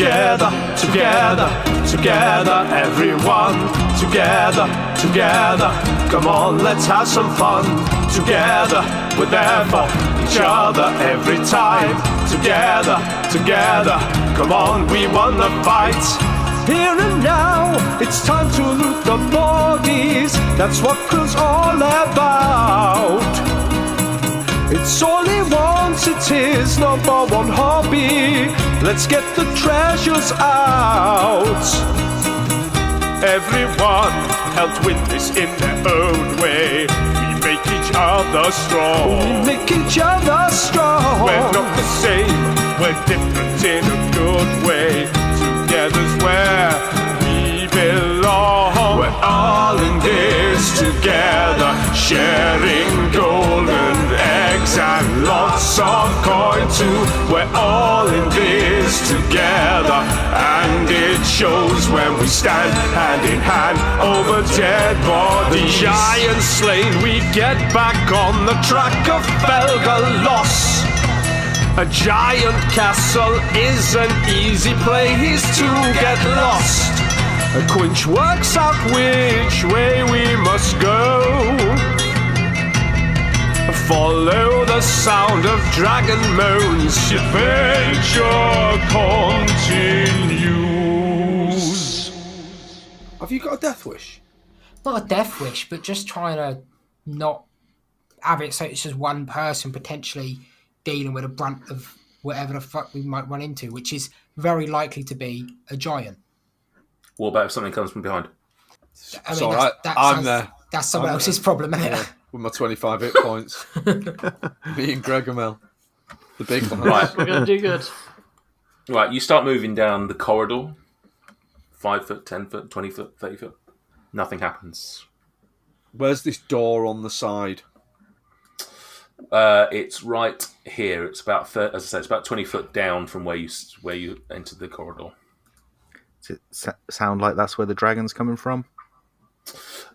Together, together, together, everyone. Together, together, come on, let's have some fun. Together, we're there for each other every time. Together, together, come on, we won the fight. Here and now, it's time to loot the bodies. That's what crew's all about. It's all he wants, it's his number one hobby. Let's get the treasures out. Everyone helped win this in their own way. We make each other strong. We make each other strong. We're not the same, we're different in a good way. Together's where we belong. We're all in this together, sharing golden eggs and lots of coin too. We're all in this together, and it shows when we stand hand in hand over dead bodies. The giant slain, we get back on the track of Belga loss. A giant castle is an easy place to get lost. A quinch works out which way we must go. Follow the sound of dragon moans. Adventure continues. Have you got a death wish? Not a death wish, but just trying to not have it so it's just one person potentially dealing with the brunt of whatever the fuck we might run into, which is very likely to be a giant. What about if something comes from behind? I mean, I'm there. That's someone else's problem, isn't it? With my 25 hit points. Me and Gregomel. The big one. Right. We're going to do good. Right, you start moving down the corridor. 5 foot, 10 foot, 20 foot, 30 foot. Nothing happens. Where's this door on the side? It's right here. It's about, as I say, it's about 20 foot down from where you entered the corridor. Does it sound like that's where the dragon's coming from?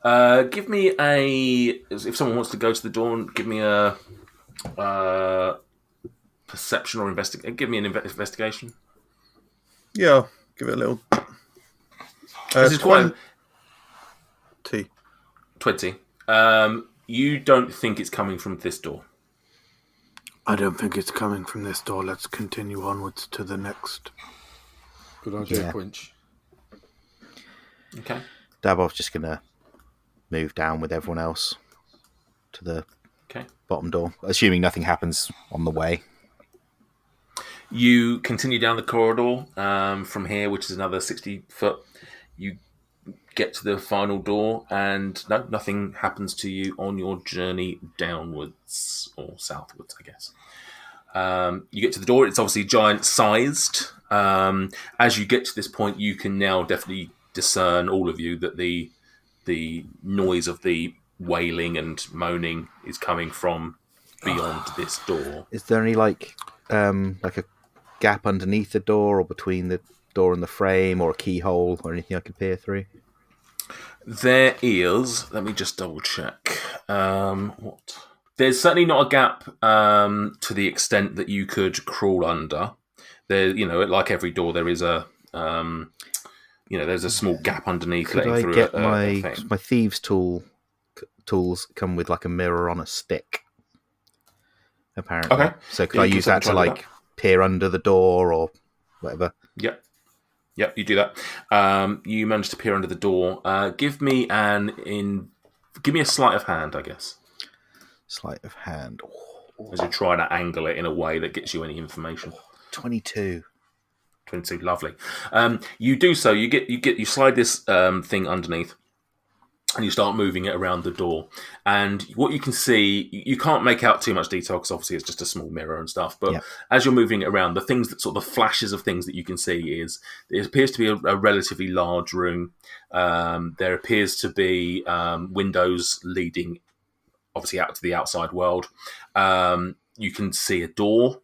Give me if someone wants to go to the door, give me a perception or investigation. Give me an investigation. Yeah, I'll give it a little. This is quite 20. You don't think it's coming from this door. I don't think it's coming from this door. Let's continue onwards to the next. Good idea, Yeah. Quinch. Okay. Dabov's just going to move down with everyone else to the bottom door, assuming nothing happens on the way. You continue down the corridor from here, which is another 60 foot. You get to the final door, and nothing happens to you on your journey downwards or southwards, I guess. You get to the door. It's obviously giant-sized. As you get to this point, you can now definitely discern, all of you, that the noise of the wailing and moaning is coming from beyond this door. Is there any like a gap underneath the door or between the door and the frame or a keyhole or anything I could peer through? There is. Let me just double check. What? There's certainly not a gap to the extent that you could crawl under. There, like every door, there is a there's a small gap underneath. Could I get my thieves' tools come with like a mirror on a stick? Apparently. Okay. So could I use that to like peer under the door or whatever? Yep, you do that. You manage to peer under the door. Give me a sleight of hand, I guess. Sleight of hand. As you try to angle it in a way that gets you any information. 22. 22, lovely. You do so. You slide this thing underneath, and you start moving it around the door. And what you can see, you can't make out too much detail because obviously it's just a small mirror and stuff. But as you're moving it around, the things that sort of flashes of things that you can see is it appears to be a relatively large room. There appears to be windows leading, obviously, out to the outside world. You can see a door.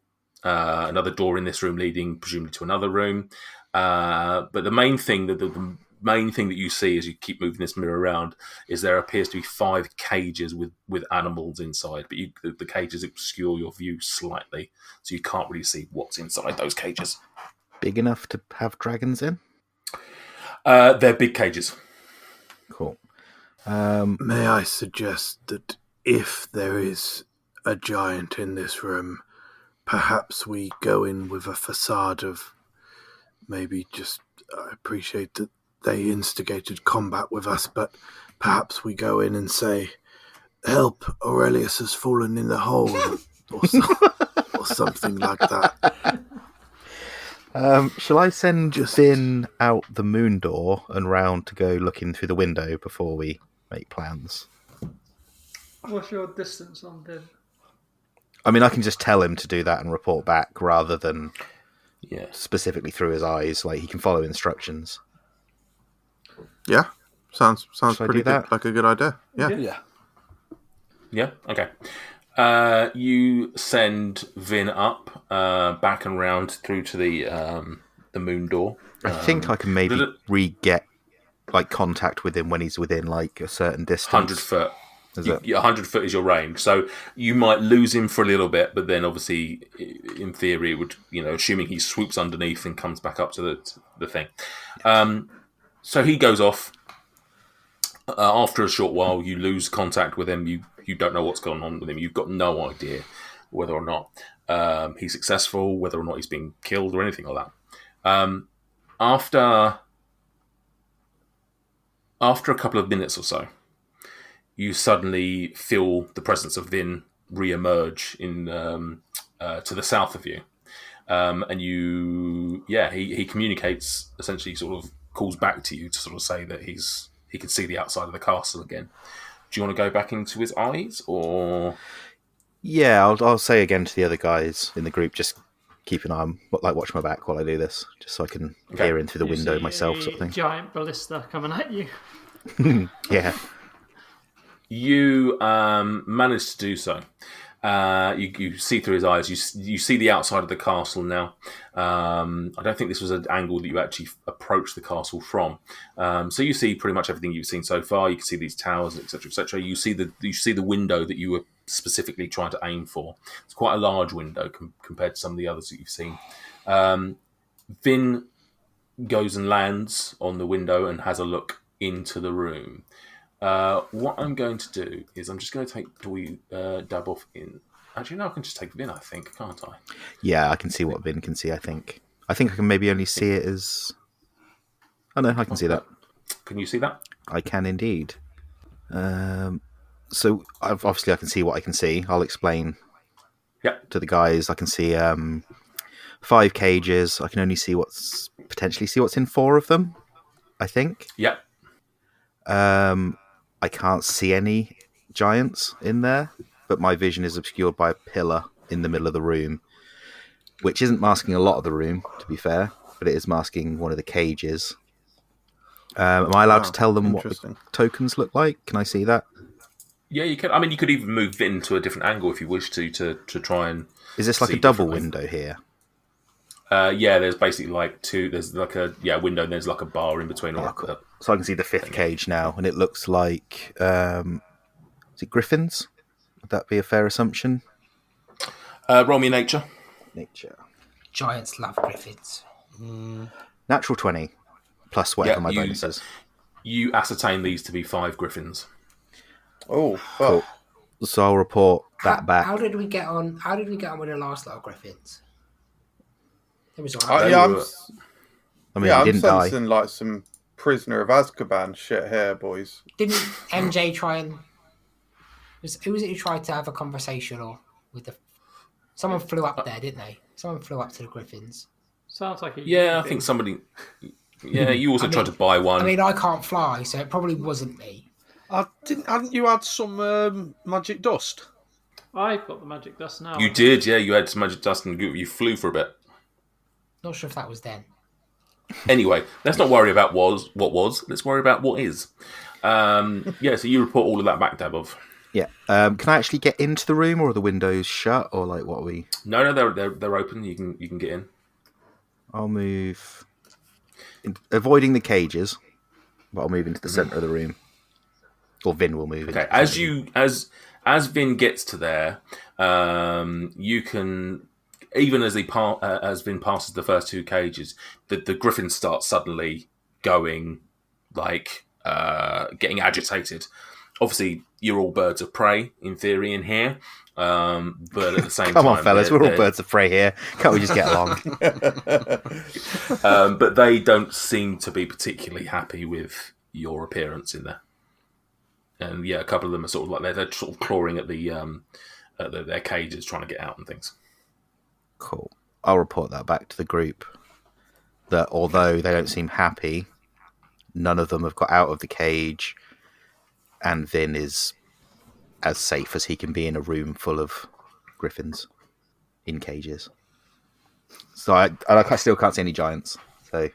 Another door in this room leading presumably to another room. But the main thing that you see as you keep moving this mirror around is there appears to be 5 cages with animals inside, but the cages obscure your view slightly, so you can't really see what's inside those cages. big enough to have dragons in? They're big cages. Cool. May I suggest that if there is a giant in this room, perhaps we go in with a facade of maybe just... I appreciate that they instigated combat with us, but perhaps we go in and say, "Help, Aurelius has fallen in the hole," or something like that. Shall I send Finn out the moon door and round to go looking through the window before we make plans? What's your distance on Vin? I mean, I can just tell him to do that and report back rather than specifically through his eyes. Like, he can follow instructions. Yeah, sounds pretty do that? good, like a good idea. Yeah. Yeah. Okay. You send Vin up, back and round through to the moon door. I think I can maybe re-get like contact with him when he's within like a certain distance. 100 foot. 100 foot is your range, so you might lose him for a little bit, but then obviously, in theory, it would, assuming he swoops underneath and comes back up to the thing. So he goes off. After a short while, you lose contact with him. You don't know what's going on with him. You've got no idea whether or not he's successful, whether or not he's being killed, or anything like that. After a couple of minutes or so, you suddenly feel the presence of Vin re-emerge to the south of you. And he communicates, essentially sort of calls back to you to sort of say that he can see the outside of the castle again. Do you want to go back into his eyes, or...? Yeah, I'll say again to the other guys in the group, just keep an eye on, watch my back while I do this, just so I can peer in through the window myself, sort of thing. Giant ballista coming at you. Yeah. You managed to do so. You see through his eyes. You see the outside of the castle now. I don't think this was an angle that you actually approached the castle from. So you see pretty much everything you've seen so far. You can see these towers, etc., etc. You see the window that you were specifically trying to aim for. It's quite a large window compared to some of the others that you've seen. Vin goes and lands on the window and has a look into the room. What I'm going to do is I'm just going to take Dab off in. Actually, no, I can just take Vin, I think, can't I? Yeah, I can see what Vin can see, I think. I think I can maybe only see it as... Oh, no, I can see that. Can you see that? I can indeed. So, obviously, I can see what I can see. I'll explain to the guys. I can see 5 cages. I can only see potentially see what's in 4 of them, I think. Yeah. I can't see any giants in there, but my vision is obscured by a pillar in the middle of the room, which isn't masking a lot of the room, to be fair, but it is masking one of the cages. Am I allowed to tell them what the tokens look like? Can I see that? Yeah, you can. I mean, you could even move Vin to a different angle if you wish to try and... Is this like a double window here? Yeah, there's basically like 2. There's like a window and there's like a bar in between. Cool. So I can see the 5th cage now, and it looks like... is it griffins? Would that be a fair assumption? Roll me nature. Nature. Giants love griffins. Natural 20, plus whatever my bonus is. You ascertain these to be 5 griffins. Oh, fuck. Cool. So I'll report that back. How did we get on? How did we get on with the last lot of griffins? It was all I'm didn't die. sensing like some Prisoner of Azkaban shit here, boys. Didn't MJ try and... Who was it who tried to have a conversation with the... Someone flew up there, didn't they? Someone flew up to the griffins. Sounds like I think somebody... Yeah, you also tried to buy one. I mean, I can't fly, so it probably wasn't me. Hadn't you had some magic dust? I've got the magic dust now. You did, yeah. You had some magic dust and you flew for a bit. Not sure if that was then. Anyway, let's not worry about what was. Let's worry about what is. So you report all of that back, Dabov. Yeah. Can I actually get into the room, or are the windows shut, or like what are we? No, they're open. You can get in. I'll move, avoiding the cages, but I'll move into the center of the room. Or Vin will move. Okay. As Vin gets to there, you can even as as Vin passes the first two cages, the griffin starts suddenly going like getting agitated. Obviously, you're all birds of prey in theory in here, but at the same time, Come on, fellas, we're all birds of prey here. Can't we just get along? But they don't seem to be particularly happy with your appearance in there. And yeah, a couple of them are sort of like they're sort of clawing at their cages, trying to get out and things. Cool. I'll report that back to the group. That although they don't seem happy, none of them have got out of the cage, and Vin is as safe as he can be in a room full of griffins in cages. So I still can't see any giants. So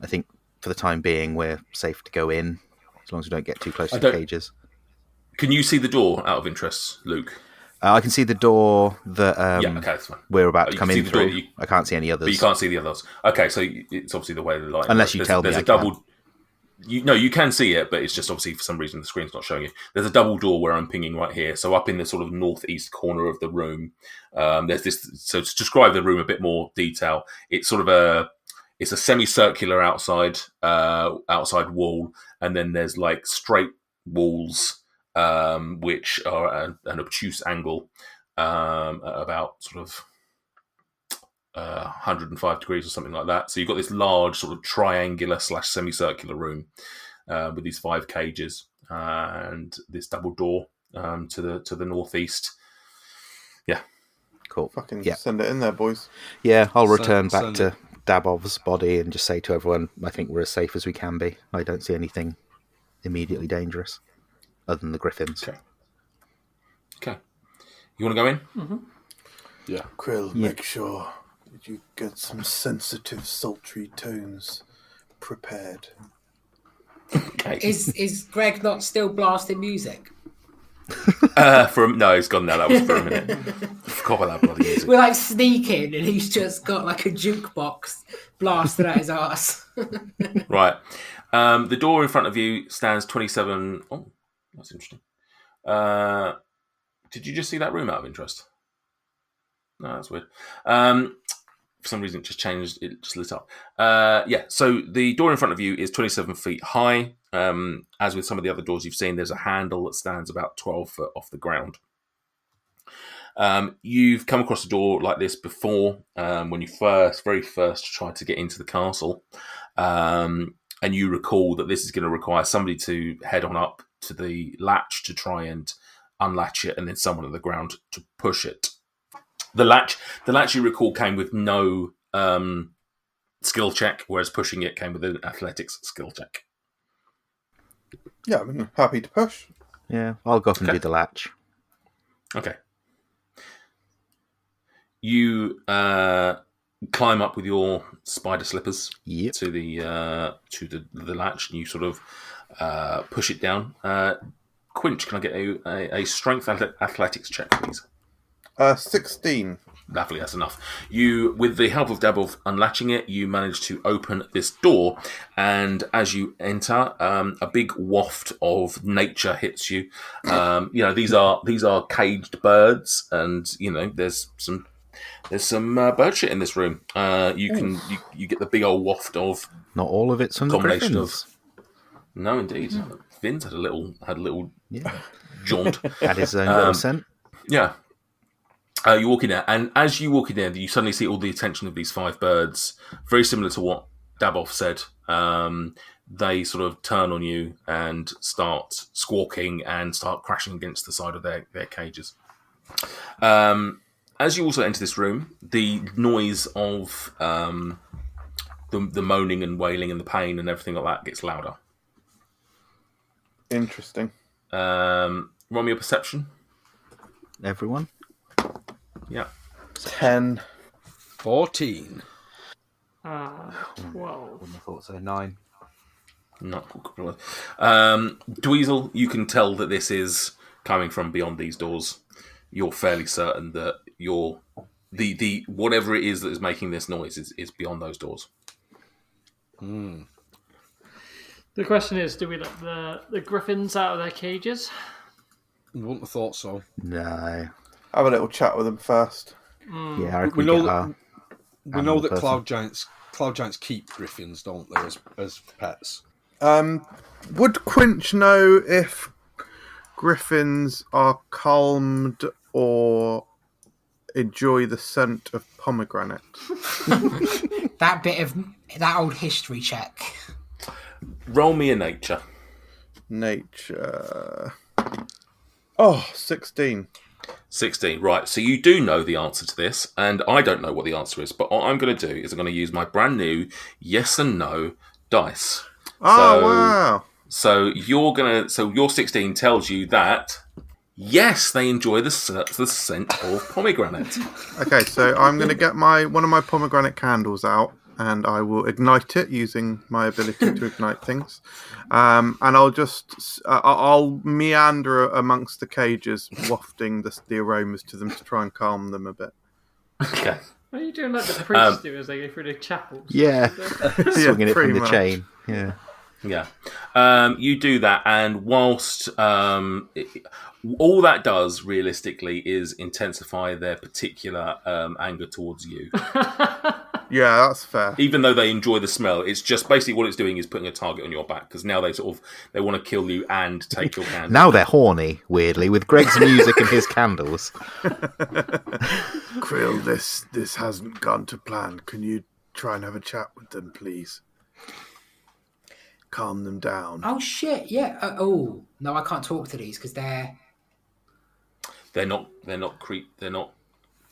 I think for the time being, we're safe to go in as long as we don't get too close to the cages. Can you see the door out of interest, Luke? I can see the door that that's fine. we're about to come in through. Door, I can't see any others. But you can't see the others. Okay, so it's obviously the way the light. Unless you tell me there's a double. You can see it, but it's just obviously for some reason the screen's not showing you. There's a double door where I'm pinging right here. So up in the sort of northeast corner of the room, there's this. So to describe the room a bit more detail, it's sort of it's a semicircular outside wall, and then there's like straight walls, which are an obtuse angle, at about sort of 105 degrees or something like that. So you've got this large sort of triangular / semicircular room with these 5 cages and this double door to the northeast. Yeah, cool. Fucking send it in there, boys. Yeah, I'll return back to Dabov's body and just say to everyone, I think we're as safe as we can be. I don't see anything immediately dangerous other than the griffins. Okay. You want to go in? Mm-hmm. Yeah. Krill, make sure that you get some sensitive, sultry tones prepared. Okay. Is Greg not still blasting music? No, he's gone now. That was for a minute. Forgot about that bloody music. We're like sneaking, and he's just got like a jukebox blasted at his ass. Right. The door in front of you stands 27. Oh, that's interesting. Did you just see that room out of interest? No, that's weird. For some reason, it just changed. It just lit up. So the door in front of you is 27 feet high. As with some of the other doors you've seen, there's a handle that stands about 12 foot off the ground. You've come across a door like this before when you very first tried to get into the castle. And you recall that this is going to require somebody to head on up to the latch to try and unlatch it, and then someone on the ground to push it. The latch you recall came with no skill check, whereas pushing it came with an athletics skill check. Yeah, I'm happy to push. Yeah, I'll go up and do the latch. Okay. You climb up with your spider slippers to the latch, and you sort of push it down. Quinch, can I get a strength athletics check, please? 16. Lovely, that's enough. You, with the help of Dabov unlatching it, you manage to open this door, and as you enter, a big waft of nature hits you. These are caged birds, and there's some bird shit in this room. You get the big old waft of. Not all of it's from the griffins. No, indeed. Vince had a little jaunt. Had his own little scent. Yeah. You walk in there, and as you walk in there, you suddenly see all the attention of these 5 birds. Very similar to what Dabov said. They sort of turn on you and start squawking and start crashing against the side of their cages. As you also enter this room, the noise of the moaning and wailing and the pain and everything like that gets louder. Interesting. Roll me a perception. Everyone? Yeah. 10. 14. 12. Wouldn't have thought so. 9. Dweezil, you can tell that this is coming from beyond these doors. You're fairly certain that the whatever it is that is making this noise is beyond those doors. Hmm. The question is, do we let the griffins out of their cages? Wouldn't have thought so. No. Have a little chat with them first. Yeah, I reckon We we know get that- our We know that person. cloud giants keep griffins, don't they, as pets? Would Quinch know if griffins are calmed or enjoy the scent of pomegranate? That old history check. Roll me a nature. Nature. Oh, 16. 16, right. So you do know the answer to this, and I don't know what the answer is, but what I'm going to do is I'm going to use my brand new yes and no dice. Oh, wow. So your 16 tells you that yes, they enjoy the scent of pomegranate. Okay, so I'm going to get one of my pomegranate candles out, and I will ignite it using my ability to ignite things. And I'll meander amongst the cages, wafting the aromas to them to try and calm them a bit. Okay. What are you doing like the priests do as they go through the chapels? Yeah, swinging it pretty from the much. chain. Yeah. Yeah. You do that, and whilst all that does realistically is intensify their particular anger towards you. Yeah, that's fair. Even though they enjoy the smell, it's just basically what it's doing is putting a target on your back, because now they want to kill you and take your candle. Now they're horny, weirdly, with Greg's music and his candles. Krill, this hasn't gone to plan. Can you try and have a chat with them, please? Calm them down. Oh shit! Yeah. Oh no, I can't talk to these because they're not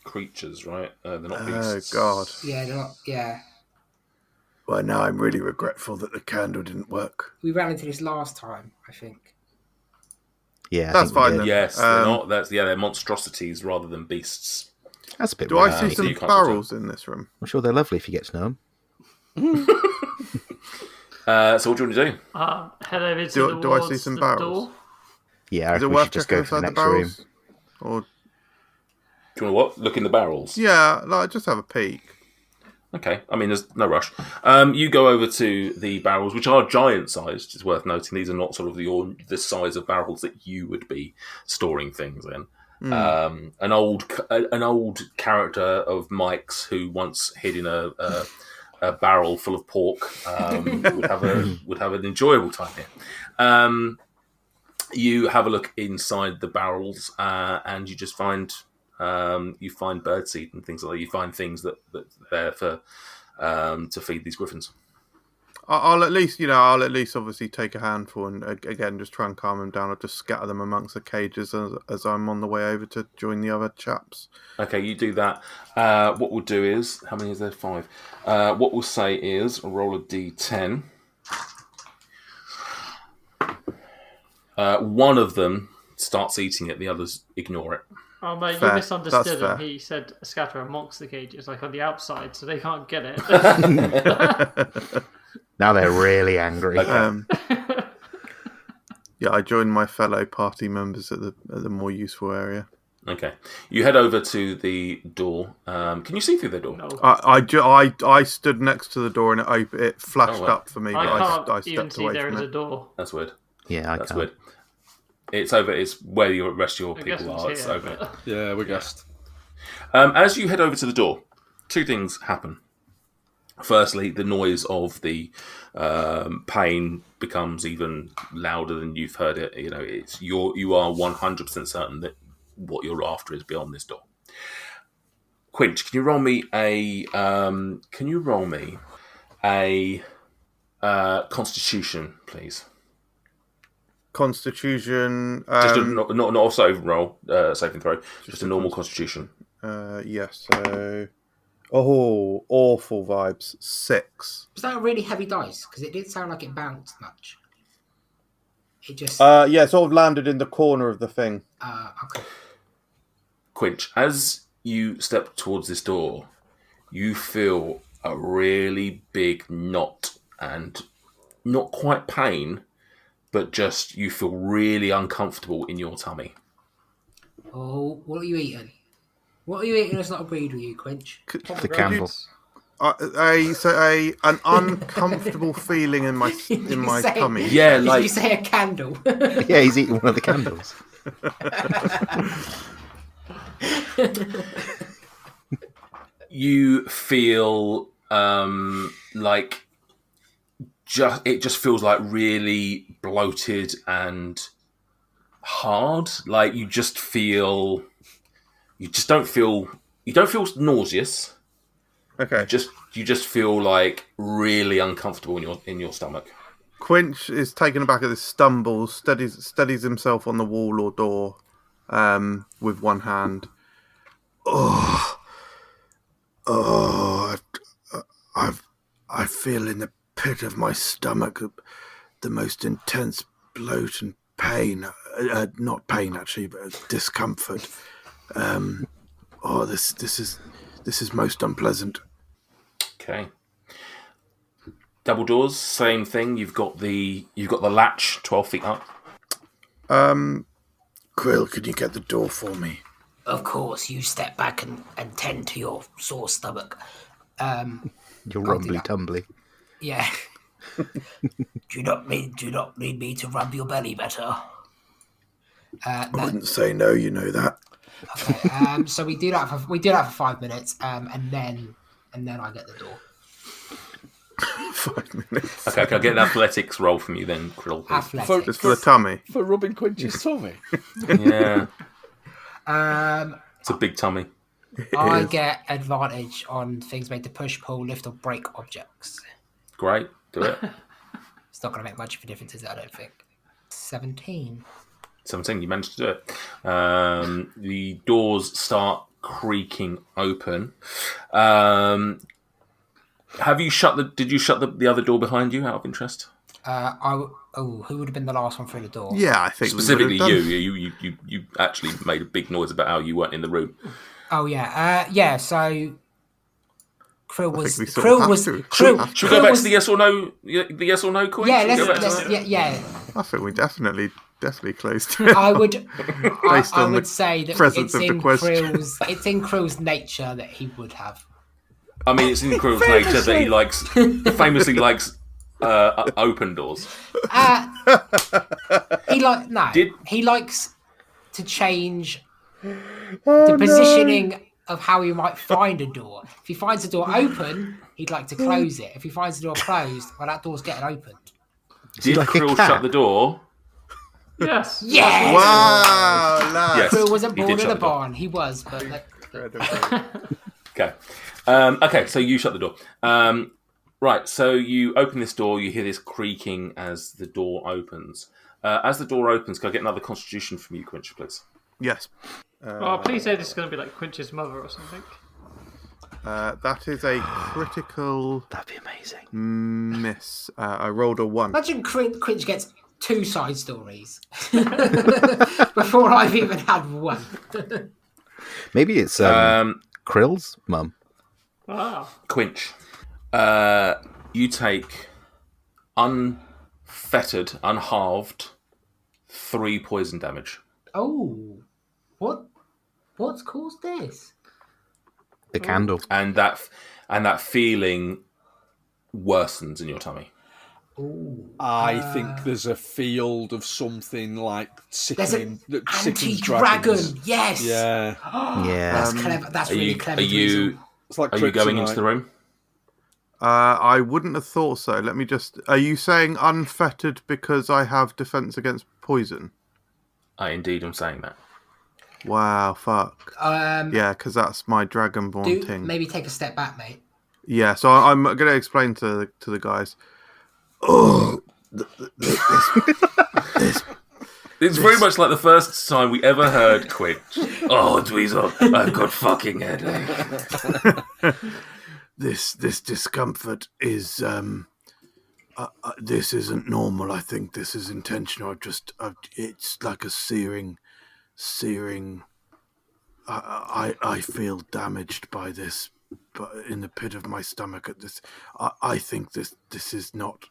creatures, right? They're not beasts. Oh, God. yeah, they're not. Yeah. Well, now I'm really regretful that the candle didn't work. We ran into this last time, I think. Yeah, I That's think we fine did. then. Yes, they're not. They're monstrosities rather than beasts. That's a bit Do I weird. see so some you can't barrels in this room? I'm sure they're lovely if you get to know them. So what do you want to do? Head over to Do I see some the barrels? door. Yeah, I Is it reckon we worth should just checking go for the inside the next room. barrels? Or Do you want to what? Look in the barrels. yeah, like just have a peek. Okay. I mean, there's no rush. You go over to the barrels, which are giant-sized. It's worth noting these are not sort of the size of barrels that you would be storing things in. An old character of Mike's who once hid in a barrel full of pork would have an enjoyable time here. You have a look inside the barrels, and you just find birdseed and things like that. You find things that are there for to feed these griffins. I'll at least obviously take a handful and again just try and calm them down. I'll just scatter them amongst the cages as I'm on the way over to join the other chaps. Okay, you do that. What we'll do is, how many is there? 5. What we'll say is, roll a d10. One of them starts eating it, the others ignore it. Oh mate, Fair. you misunderstood That's him. fair. He said scatter amongst the cages, like on the outside, so they can't get it. Now they're really angry. Okay. Yeah, I joined my fellow party members at the more useful area. Okay. You head over to the door. Can you see through the door? No. I stood next to the door and it flashed Oh, wow. up for me, I but can't I even stepped see away there from is a it. door. That's weird. Yeah, I That's can't. weird. It's over. It's where the rest of your I guess people it's are. It's here, over. but- Yeah, we guessed. As you head over to the door, 2 things happen. Firstly, the noise of the pain becomes even louder than you've heard it. You know, you are 100% certain that what you're after is beyond this door. Quinch, can you roll me a Constitution, please? Constitution. Just not a saving roll, saving throw. Just a normal Constitution. Yes. So. Oh, awful vibes. 6. Was that a really heavy dice? Because it didn't sound like it bounced much. It just. Yeah, sort of landed in the corner of the thing. Okay. Quinch, as you step towards this door, you feel a really big knot, and not quite pain, but just you feel really uncomfortable in your tummy. Oh, what are you eating? What are you eating that's not agreed with you, Quinch? The candle. An uncomfortable feeling in my tummy. Yeah, Did like you say a candle? Yeah, he's eating one of the candles. you feel like it just feels like really bloated and hard. Like you don't feel nauseous. Okay. You just feel like really uncomfortable in your stomach. Quinch is taken aback at this, stumbles, steadies himself on the wall or door with one hand. I feel in the pit of my stomach the most intense bloat and pain. Not pain, actually, but discomfort. This is most unpleasant. Okay. Double doors, same thing. You've got the latch 12 feet up. Krill, could you get the door for me? Of course, you step back and tend to your sore stomach. You're rumbly tumbly. Yeah. do you not need me to rub your belly better? I wouldn't say no. You know that. Okay. So we do that for 5 minutes, and then I get the door. 5 minutes. Okay, can I get an athletics roll from you then, Krill? Athletics. Just for the tummy. For rubbing Quinch's tummy. Yeah. It's a big tummy. I get advantage on things made to push, pull, lift, or break objects. Great, do it. It's not going to make much of a difference, is it? I don't think. 17. 17, you managed to do it. The doors start creaking open. Did you shut the other door behind you out of interest? Who would have been the last one through the door? Yeah, I think specifically you actually made a big noise about how you weren't in the room. Oh yeah, yeah. So Krill was. Should we go back to the yes or no? The yes or no coin? Yeah, yeah. I think we definitely closed. I would. Based I on would the say that presence it's of the in question. It's in Krill's nature that he would have. I mean, it's in Krill's nature that he famously likes open doors. He likes to change the positioning of how he might find a door. If he finds a door open, he'd like to close it. If he finds the door closed, well, that door's getting opened. Did Krill shut the door? Yes. Yes. Wow, lad. Yes, Krill wasn't he born did in shut a the door. barn. He was, but Okay. Okay, so you shut the door. Right, so you open this door, you hear this creaking as the door opens. As the door opens, can I get another constitution from you, Quinch, please? Yes. Please say this is going to be like Quinch's mother or something. That is a critical That'd be amazing. miss. I rolled a 1. imagine Quinch gets 2 side stories before I've even had one. Maybe it's Krill's mum. Wow. Quinch, you take unfettered, unhalved 3 poison damage. Oh, what's caused this? The candle. And that feeling worsens in your tummy. Ooh. I think there's a field of something like sickening Anti-dragon. dragons. Yes. Yeah. Yeah. That's clever. That's really clever. It's like Are you going into kryptonite. the room? I wouldn't have thought so. Let me just... Are you saying unfettered because I have defense against poison? I indeed am saying that. Wow, fuck. Yeah, because that's my Dragonborn thing. Maybe take a step back, mate. Yeah, so I'm going to explain to the guys. Oh, It's very much like the first time we ever heard Quinch. Oh, Dweezil, I've got fucking headache. this discomfort is this isn't normal. I think this is intentional. It's like a searing. I feel damaged by this, but in the pit of my stomach at this. I think this is not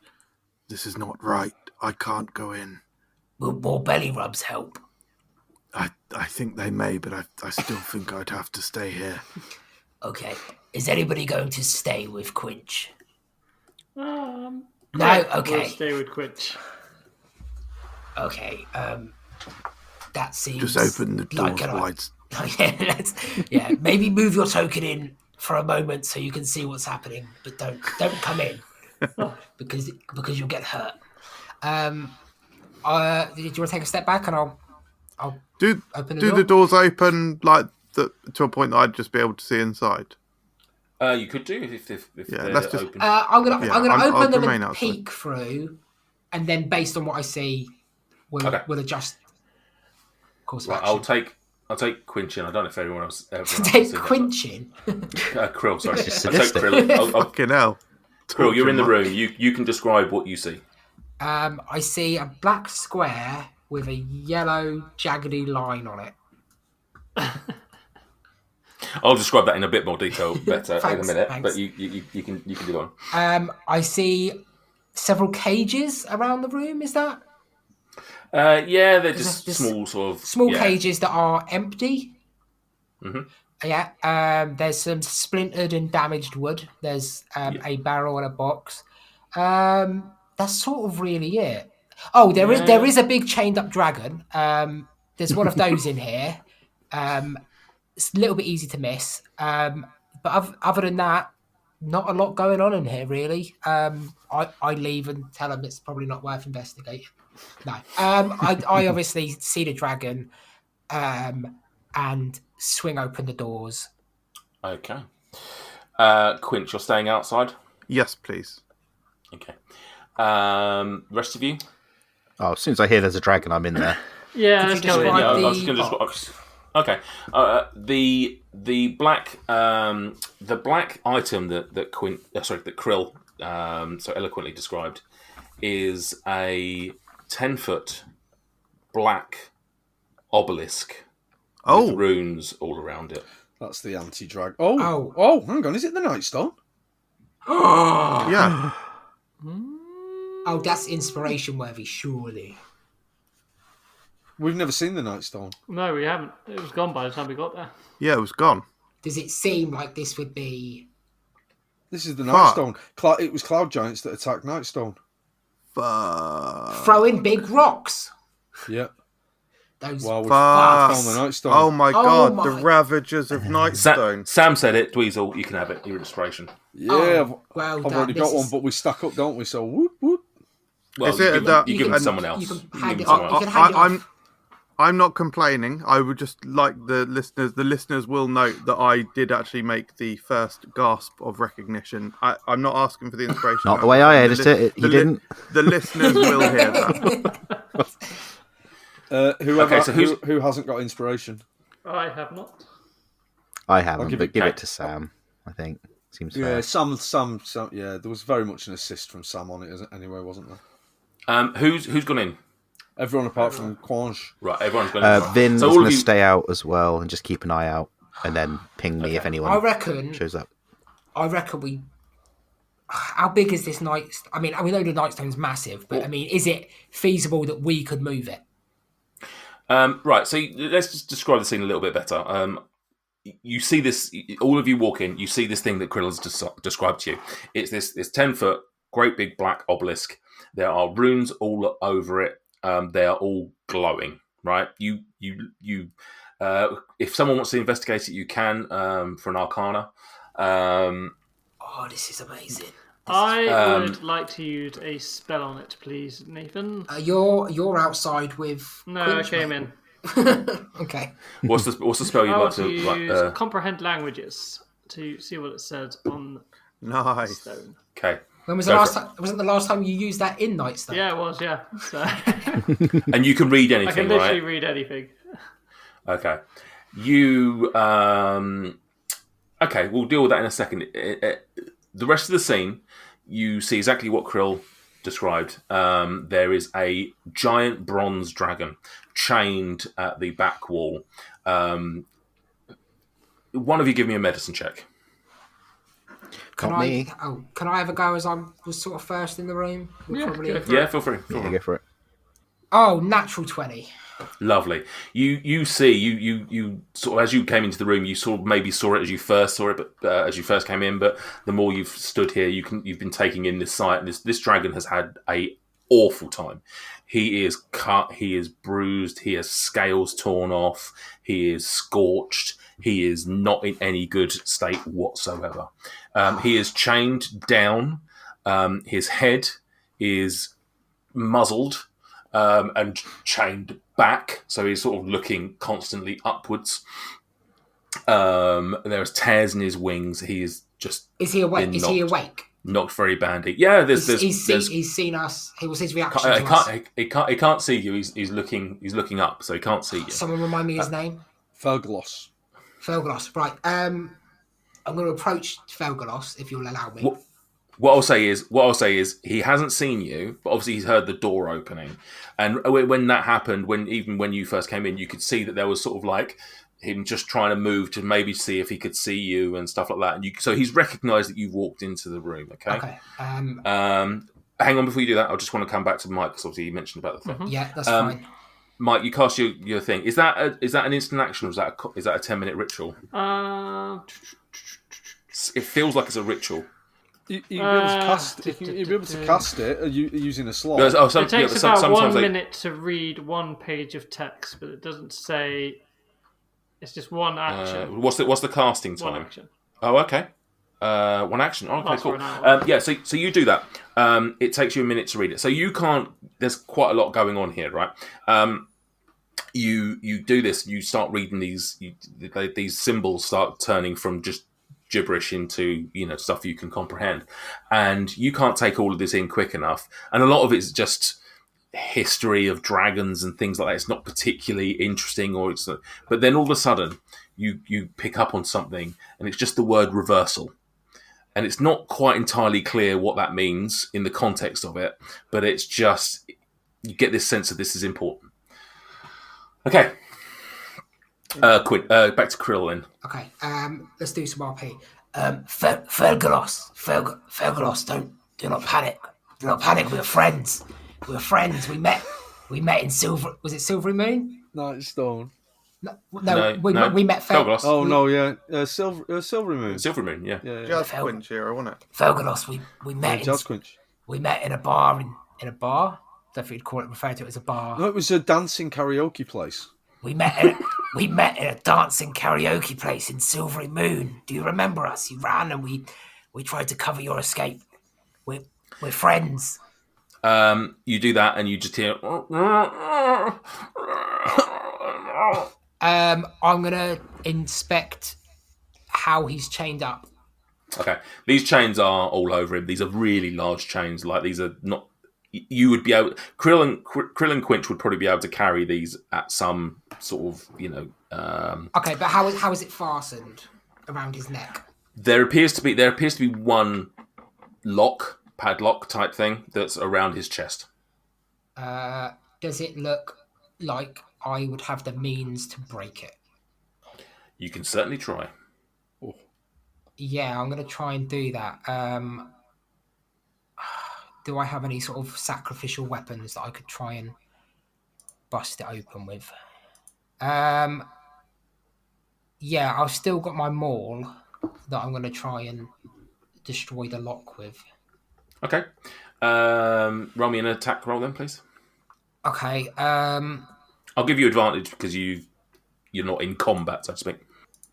right. I can't go in. Will more belly rubs help? I think they may, but I still think I'd have to stay here. Okay. Is anybody going to stay with Quinch? No, Okay. We'll stay with Quinch. Okay. That seems Just open the doors like wide. Yeah, maybe move your token in for a moment so you can see what's happening, but don't come in because you'll get hurt. Do you want to take a step back and I'll Do open the doors open like to a point that I'd just be able to see inside? You could do if Yeah, they're let's just- open. I'm gonna I'll open them remain and outside. peek through, and then based on what I see, we'll adjust course of Right, action. I'll take Quinchin. I don't know if everyone else. Take Quinchin. Krill, sorry. I'll take sadistic. Krill. Fucking hell. Krill, you're in the Torture room. You can describe what you see. I see a black square with a yellow jaggedy line on it. I'll describe that in a bit more detail better in a Thanks, minute. thanks. But you can do on. I see several cages around the room. Is that Yeah, they're just this small sort of small yeah. cages that are empty? Mhm. Yeah. There's some splintered and damaged wood. There's a barrel and a box. That's sort of really it. Oh, there is a big chained up dragon. There's one of those in here. It's a little bit easy to miss. But other than that, not a lot going on in here really. I leave and tell them it's probably not worth investigating. No. I obviously see the dragon and swing open the doors. Okay. Quinch, you're staying outside? Yes, please. Okay. Rest of you? Oh, as soon as I hear there's a dragon, I'm in there. Yeah, Could let's you go in. describe Yeah, I the was going to box? Okay. The black item that Krill so eloquently described is a 10-foot black obelisk with runes all around it. That's the anti-drag. Oh. Oh, hang on. Is it the Nightstone? Yeah. Oh, that's inspiration worthy, surely. We've never seen the Nightstone. No, we haven't. It was gone by the time we got there. Yeah, it was gone. Does it seem like this would be... This is the Fuck. Nightstone. It was Cloud Giants that attacked Nightstone. throwing big rocks? Yeah. Those Well, we Fuck. found the Nightstone. Oh my god, the my- Ravagers of Nightstone. Sam said it. Dweezil, you can have it. Your inspiration. Yeah, Oh, well I've done. already This got one, is- but we stack up, don't we? So whoop whoop. Well, Is it you that- give you them to can- someone else. you can You give hand them it to someone off. else. You can hand it off. I'm not complaining. I would just like the listeners will note that I did actually make the first gasp of recognition. I'm not asking for the inspiration. Not the way I edit it. You didn't. The listeners will hear that. Whoever, Okay, so who hasn't got inspiration? I have not. I haven't, give but it- give okay. it to Sam. I think seems Yeah, fair. some. Yeah, there was very much an assist from Sam on it, anyway, wasn't there? Who's gone in? Everyone apart from Quange. Right, everyone's gone in. Vin's So all going of to you. stay out as well and just keep an eye out, and then ping me if anyone I reckon shows up. we... How big is this night? I mean, we know the Nightstone's massive, but I mean, is it feasible that we could move it? Right, so let's just describe the scene a little bit better. You see this, all of you walk in, you see this thing that Krill has described to you. It's this 10-foot, great big black obelisk. There are runes all over it. They are all glowing, right? If someone wants to investigate it, you can for an arcana. Oh, this is amazing. I would like to use a spell on it, please, Nathan. You're outside with... No, Quinch, I came mate. in. Okay. What's the spell you'd I like want to... to use Right, comprehend languages to see what it said on Nice. stone. okay. When was Go the last for time? Wasn't the last time you used that in Nightstone? Yeah, it was, yeah. So And you can read I anything, can literally right? read anything. Okay. You... Okay, we'll deal with that in a second. The rest of the scene, you see exactly what Krill described. There is a giant bronze dragon chained at the back wall. One of you give me a medicine check. Can Not me. Can I have a go as I was sort of first in the room? Yeah, Probably... go for Yeah, feel free. Yeah, go for it. Oh, natural 20. Lovely. You see, you sort of, as you came into the room, you sort of maybe saw it as you first saw it, but as you first came in. But the more you've stood here, you've been taking in this sight. And this dragon has had a awful time. He is cut. He is bruised. He has scales torn off. He is scorched. he is not in any good state whatsoever. He is chained down. His head is muzzled and chained back, so he's sort of looking constantly upwards. There's tears in his wings. He is just. Is he awake? Is he awake? Knocked very badly. Yeah, he's seen us. He was his reaction. He can't see you. He's looking up, so he can't see you. Someone remind me his name. Felgalos. Right. I'm going to approach Felgalos if you'll allow me. What I'll say is he hasn't seen you, but obviously he's heard the door opening, and when that happened, when you first came in, you could see that there was sort of like him just trying to move to maybe see if he could see you and stuff like that. And so he's recognised that you've walked into the room. Okay. Hang on before you do that. I just want to come back to Mike because obviously you mentioned about the thing. Yeah, that's fine. Mike, you cast your thing. Is that an instant action or is that a 10-minute ritual? It feels like it's a ritual. You'll be able to cast it using a slot. It takes about 1 minute to read one page of text, but it doesn't say. It's just one action. What's the casting time? One action. Oh, okay. One action. Oh, okay, cool. So you do that. It takes you a minute to read it. So you can't. There's quite a lot going on here, right? You do this. You start reading these. These symbols start turning from just gibberish into stuff you can comprehend, and you can't take all of this in quick enough. And a lot of it's just history of dragons and things like that. It's not particularly interesting, but then all of a sudden you pick up on something, and it's just the word reversal, and it's not quite entirely clear what that means in the context of it, but it's just you get this sense that this is important. Okay. Quinn, back to Krill then. Okay, let's do some RP. Felgalos, do not panic. Do not panic. We're friends. We met in Silver. Was it Silvery Moon? Nightstone. No, we met Felgalos. Oh no, yeah, Silvery Moon. Silvery Moon, yeah. Jazz Quinch era, wasn't it? Felgalos. We met. Jazz Quinch. We met in a bar. In a bar. I don't think you'd refer to it as a bar. No, it was a dancing karaoke place. We met in a dancing karaoke place in Silvery Moon. Do you remember us? You ran and we tried to cover your escape. We're friends. You do that and you just hear. I'm gonna inspect how he's chained up. Okay, these chains are all over him. These are really large chains. Like these are not. You would be able. Krill and Quinch would probably be able to carry these at some sort of Okay, but how is it fastened around his neck? There appears to be one padlock type thing that's around his chest. Does it look like I would have the means to break it? You can certainly try. Oh. Yeah, I'm going to try and do that. Do I have any sort of sacrificial weapons that I could try and bust it open with? Yeah, I've still got my maul that I'm going to try and destroy the lock with. Okay. Roll me an attack roll then, please. Okay. I'll give you advantage because you're not in combat, so to speak.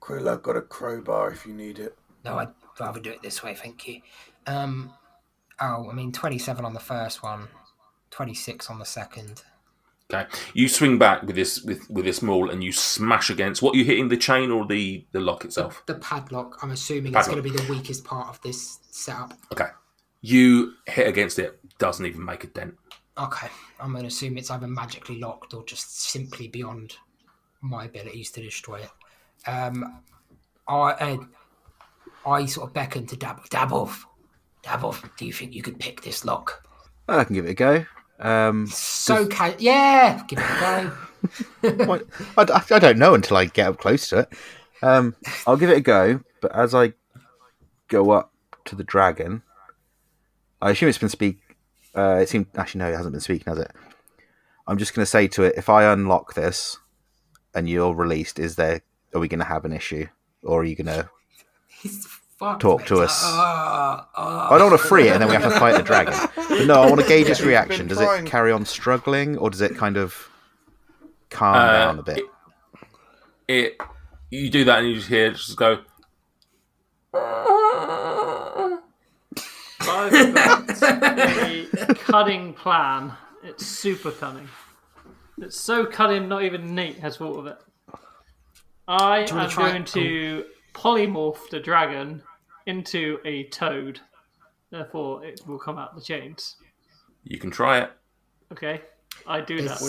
Krill, I've got a crowbar if you need it. No, I'd rather do it this way, thank you. 27 on the first one, 26 on the second. Okay. You swing back with this maul and you smash against. What are you hitting, the chain or the lock itself? The padlock. I'm assuming it's going to be the weakest part of this setup. Okay. You hit against it, doesn't even make a dent. Okay. I'm going to assume it's either magically locked or just simply beyond my abilities to destroy it. I sort of beckon to Dabov. Dabov, do you think you could pick this lock? I can give it a go. Yeah, give it a go. I don't know until I get up close to it. I'll give it a go, but as I go up to the dragon, I assume it's been it seemed actually no, it hasn't been speaking, has it? I'm just going to say to it, if I unlock this and you're released, are we going to have an issue, or are you going to talk to us? I don't want to free it and then we have to fight the dragon. But no, I want to gauge its reaction. Does it carry on struggling, or does it kind of calm down a bit? you do that and you just hear just go. That's a cunning plan. It's super cunning. It's so cunning, not even Nate has thought of it. I am going to polymorph the dragon into a toad. Therefore, it will come out the chains. You can try it. Okay, I do that.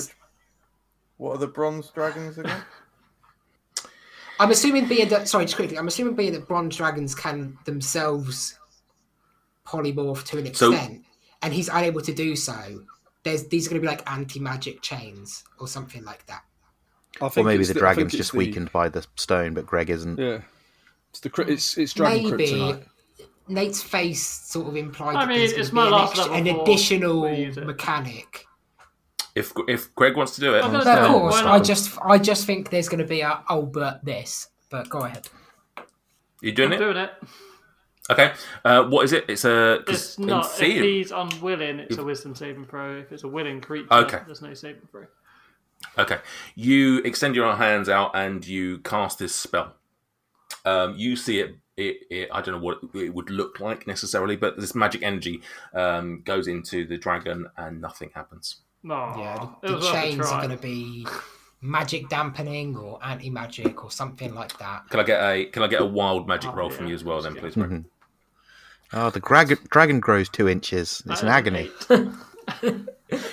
What are the bronze dragons again? I'm assuming being that bronze dragons can themselves polymorph to an extent, and he's unable to do so. These are going to be like anti-magic chains or something like that. I think or maybe the dragon's just weakened by the stone, but Greg isn't. Yeah, it's dragon kryptonite. Nate's face sort of implied that it's an additional mechanic. If Greg wants to do it, of course. I just think there's going to be but go ahead. You doing it? I'm doing it. Okay. What is it? It's not. If he's unwilling, it's a wisdom saving throw. If it's a willing creature, there's no saving throw. Okay. You extend your hands out and you cast this spell. You see it. I don't know what it would look like necessarily, but this magic energy goes into the dragon and nothing happens. The chains are going to be magic dampening or anti-magic or something like that. Can I get a wild magic roll from you as well, then, please? Mm-hmm. Oh, the dragon grows 2 inches. It's an agony.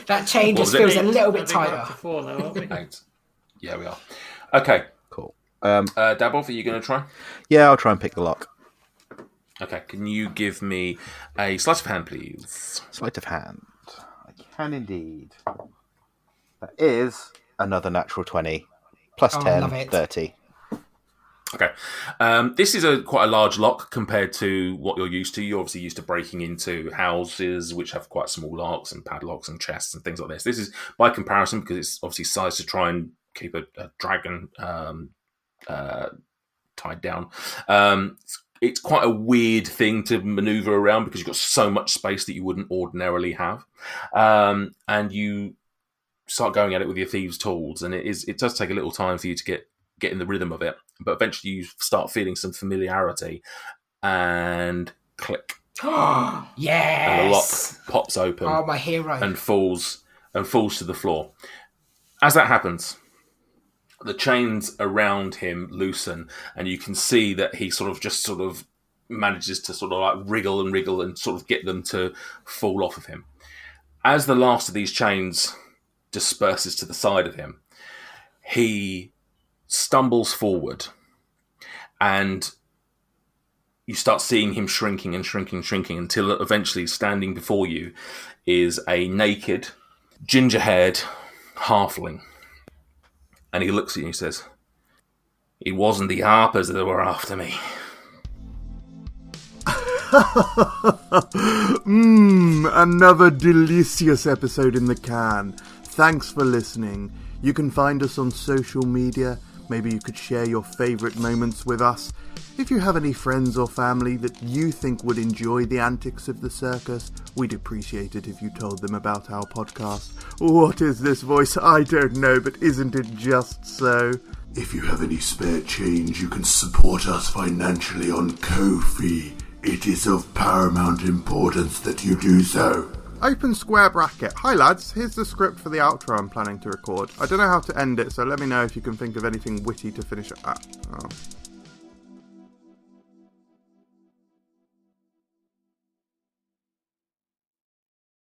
That chain just feels a little bit tighter. Yeah, we are. Okay. Cool. Dabolf, are you going to try? Yeah, I'll try and pick the lock. Okay. Can you give me a sleight of hand, please? Sleight of hand. I can indeed. That is another natural 20. Plus 10, 30. Okay. This is quite a large lock compared to what you're used to. You're obviously used to breaking into houses which have quite small locks and padlocks and chests and things like this. This is, by comparison, because it's obviously sized to try and keep a dragon tied down. It's quite a weird thing to maneuver around because you've got so much space that you wouldn't ordinarily have. And you start going at it with your thieves' tools, and it does take a little time for you to get in the rhythm of it. But eventually you start feeling some familiarity, and click. Yes! And the lock pops open. Oh, my hero. And falls to the floor. As that happens, the chains around him loosen, and you can see that he sort of manages to sort of like wriggle and sort of get them to fall off of him. As the last of these chains disperses to the side of him, he stumbles forward, and you start seeing him shrinking until eventually standing before you is a naked, ginger-haired halfling. And he looks at you and he says, "It wasn't the Harpers that were after me." Another delicious episode in the can. Thanks for listening. You can find us on social media. Maybe you could share your favourite moments with us. If you have any friends or family that you think would enjoy the antics of the circus, we'd appreciate it if you told them about our podcast. What is this voice? I don't know, but isn't it just so? If you have any spare change, you can support us financially on Ko-fi. It is of paramount importance that you do so. Open square bracket. Hi lads, here's the script for the outro I'm planning to record. I don't know how to end it, so let me know if you can think of anything witty to finish it at.